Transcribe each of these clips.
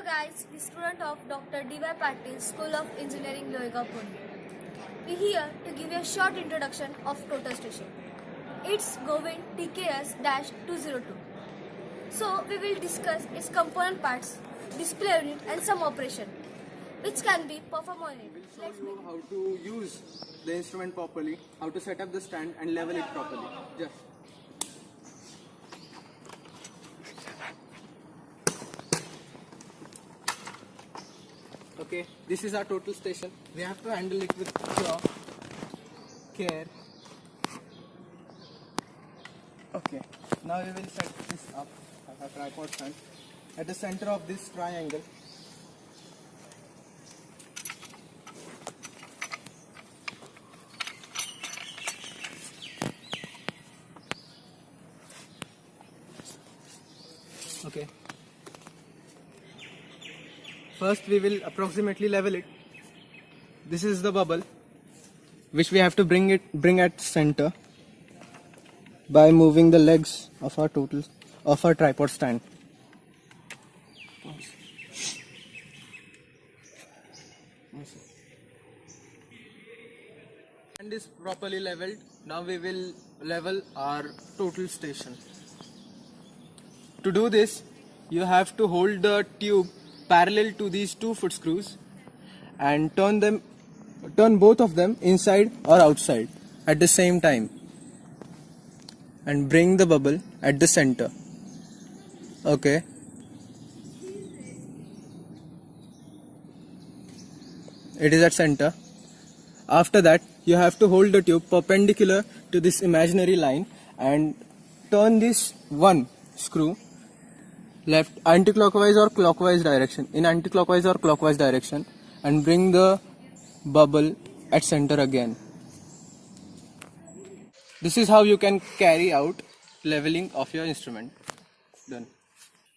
guys, the student of Dr. D.Y. Patil School of Engineering, Lohega, Pune. We are here to give you a short introduction of Total Station. It's Govind TKS-202. So we will discuss its component parts, display unit and some operation, which can be performed on it. Show you how to use the instrument properly, how to set up the stand and level it properly. Just. Okay, this is our total station. We have to handle it with care. Okay, now we will set this up as a tripod stand at the center of this triangle. Okay. First we will approximately level it. This is the bubble which we have to bring at center by moving the legs of our tripod stand. And is properly leveled. Now we will level our total station. To do this, you have to hold the tube parallel to these two foot screws and turn both of them inside or outside at the same time and bring the bubble at the center. Okay. It is at center. After that, you have to hold the tube perpendicular to this imaginary line and turn this one screw left anti-clockwise or clockwise direction, in anti-clockwise or clockwise direction, and bring the bubble at center again. This is how you can carry out leveling of your instrument. Done.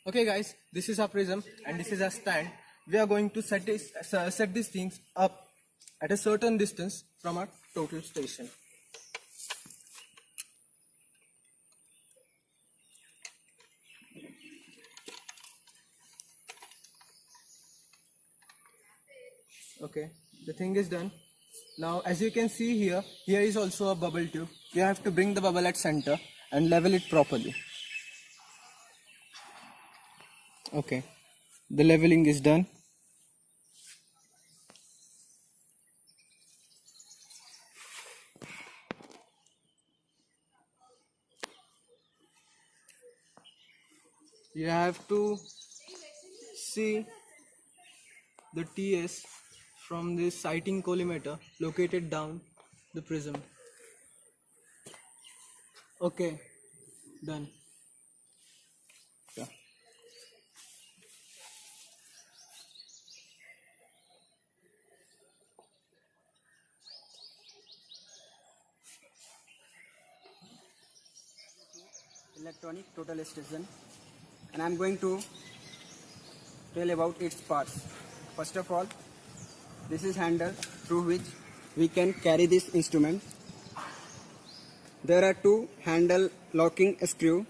Okay guys, this is our prism and this is our stand. We are going to set these things up at a certain distance from our total station. Okay, the thing is done. Now as you can see here is also a bubble tube. You have to bring the bubble at center and level it properly. Okay, the leveling is done. You have to see the TS from this sighting collimator located down the prism. Okay, done. Yeah. Electronic total station, and I am going to tell about its parts. First of all, this is handle through which we can carry this instrument. There are two handle locking screws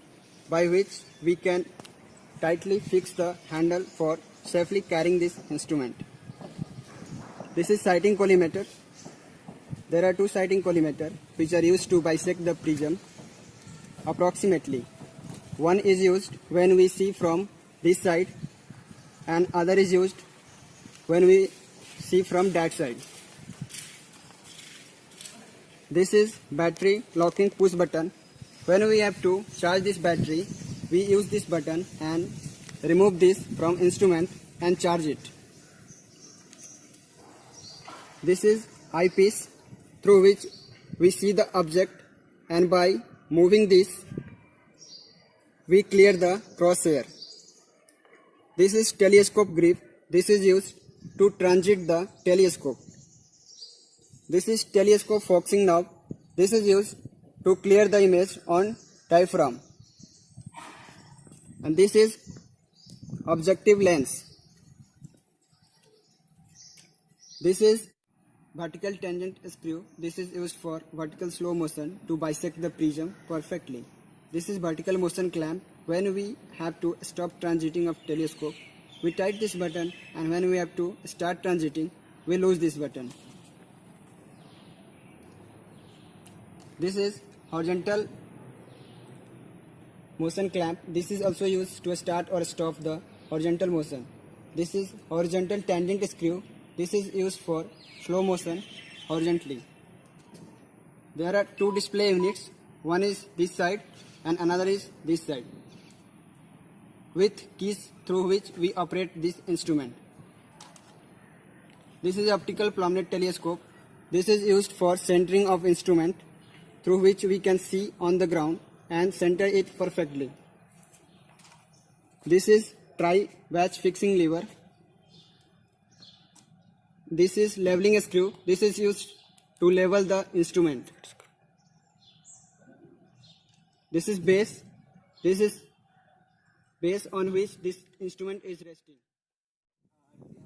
by which we can tightly fix the handle for safely carrying this instrument. This is sighting collimator. There are two sighting collimator which are used to bisect the prism approximately. One is used when we see from this side and other is used when we see from that side. This is battery locking push button. When we have to charge this battery, we use this button and remove this from instrument and charge it. This is eyepiece through which we see the object, and by moving this we clear the crosshair. This is telescope grip. This is used to transit the telescope. This is telescope focusing knob. This is used to clear the image on diaphragm. And this is objective lens. This is vertical tangent screw. This is used for vertical slow motion to bisect the prism perfectly. This is vertical motion clamp. When we have to stop transiting of telescope, we tight this button, and when we have to start transiting, we lose this button. This is horizontal motion clamp. This is also used to start or stop the horizontal motion. This is horizontal tangent screw. This is used for slow motion horizontally. There are two display units. One is this side and another is this side, with keys through which we operate this instrument. This is optical plummet telescope. This is used for centering of instrument, through which we can see on the ground and center it perfectly. This is tri-batch fixing lever. This is leveling screw. This is used to level the instrument. This is base. This is base on which this instrument is resting.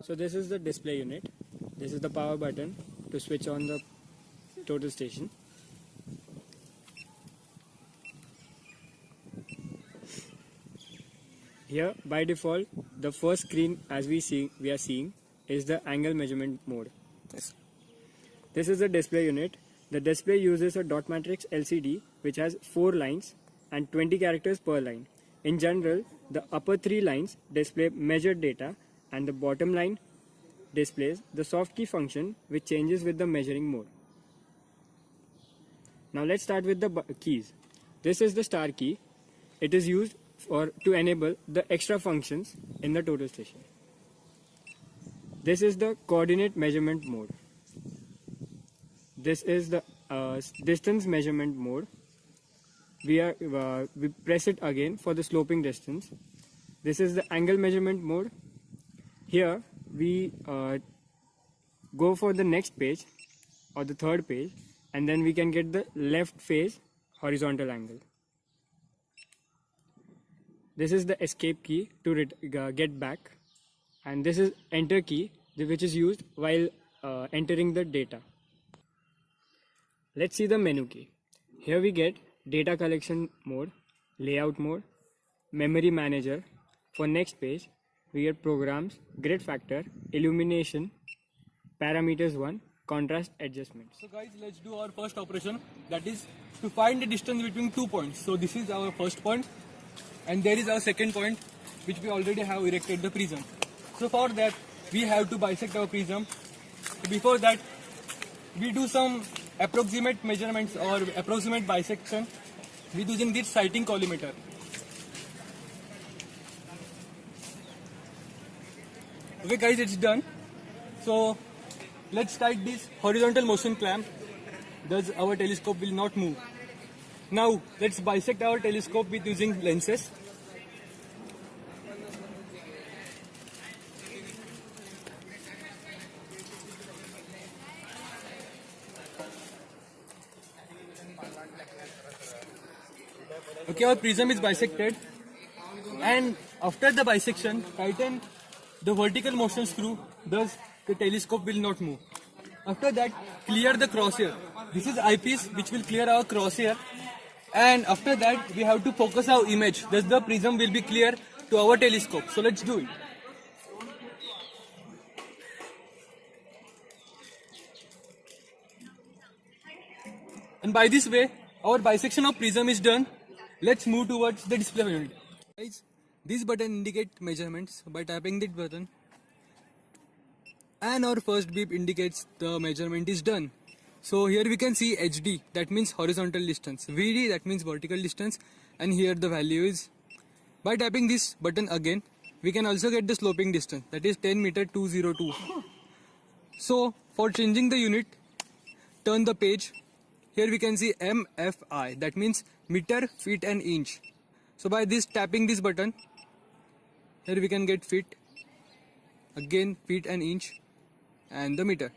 So this is the display unit. This is the power button to switch on the total station. Here by default the first screen as we are seeing is the angle measurement mode. Yes. This is the display unit. The display uses a dot matrix LCD which has 4 lines and 20 characters per line. In general, the upper 3 lines display measured data and the bottom line displays the soft key function which changes with the measuring mode. Now let's start with the keys. This is the star key. It is used to enable the extra functions in the total station. This is the coordinate measurement mode. This is the distance measurement mode. We press it again for the sloping distance. This is the angle measurement mode. Here we go for the next page or the third page, and then we can get the left phase horizontal angle. This is the escape key to get back, and this is enter key which is used while entering the data. Let's see the menu key. Here we get data collection mode, layout mode, memory manager. For next page we get programs, grid factor, illumination, parameters 1, contrast adjustment. So guys, let's do our first operation, that is to find the distance between 2 points. So this is our first point and there is our second point which we already have erected the prism. So for that we have to bisect our prism. Before that we do some approximate measurements or approximate bisection with using this sighting collimator. Okay guys, it's done. So let's tight this horizontal motion clamp, thus our telescope will not move. Now let's bisect our telescope with using lenses. Okay, our prism is bisected, and after the bisection, tighten the vertical motion screw, thus the telescope will not move. After that, clear the crosshair. This is eyepiece which will clear our crosshair, and after that we have to focus our image, thus the prism will be clear to our telescope. So let's do it. And by this way, our bisection of prism is done. Let's move towards the display unit. Guys, this button indicates measurements by tapping this button, and our first beep indicates the measurement is done. So here we can see HD, that means horizontal distance, VD, that means vertical distance, and here the value is. By tapping this button again, we can also get the sloping distance, that is 10 meter 202. So for changing the unit, turn the page. Here we can see MFI, that means meter, feet and inch. So by this tapping this button, here we can get feet, again feet and inch, and the meter.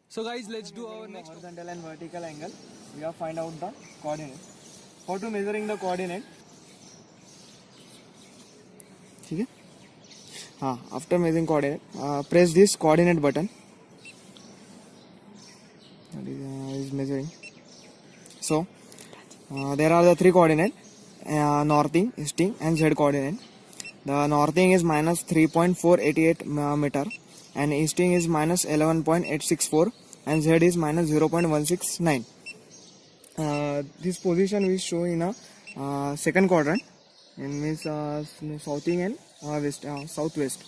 So guys, let's do our next horizontal and vertical angle. We have find out the coordinate. For to measuring the coordinate, ठीक है? हाँ, after measuring coordinate, press this coordinate button. That is measuring. So there are the 3 coordinates, northing, easting and z coordinate. The northing is minus 3.488 meter and easting is minus 11.864 and Z is minus 0.169. This position we show in a second quadrant, and means southing and southwest.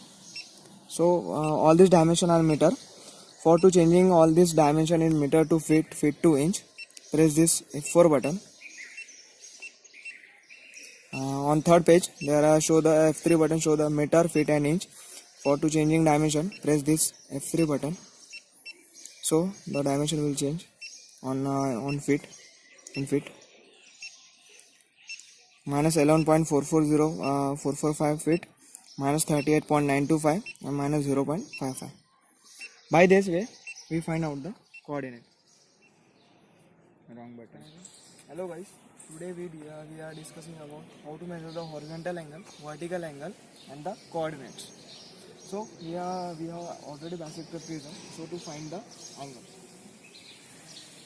So all these dimension are meter. For to changing all this dimension in meter to feet, feet to inch, press this F4 button. On third page, there are show the F3 button, show the meter, feet and inch. For to changing dimension, press this F3 button. So the dimension will change on feet, in feet. Minus 11.440445 feet, minus 38.925 and minus 0.55. By this way, we find out the coordinate. Wrong button. Hello guys, today we are discussing about how to measure the horizontal angle, vertical angle and the coordinates. So we have already bisected prism, so to find the angle.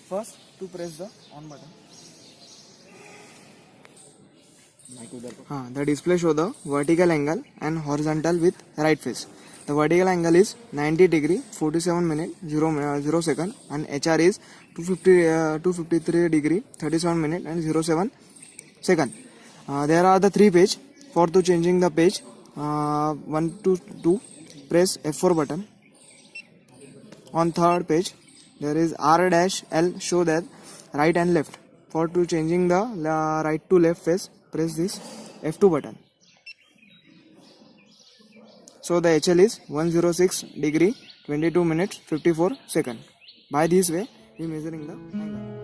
First, to press the on button. The display show the vertical angle and horizontal with right face. The vertical angle is 90 degree 47 minute 0 second and HR is 253 degree 37 minute and 07 second. There are the 3 page. For to changing the page 1 to 2, press F4 button. On third page there is R-L show that right and left. For to changing the right to left face, press this F2 button. So the HL is 106 degree 22 minutes 54 second. By this way we measuring the angle.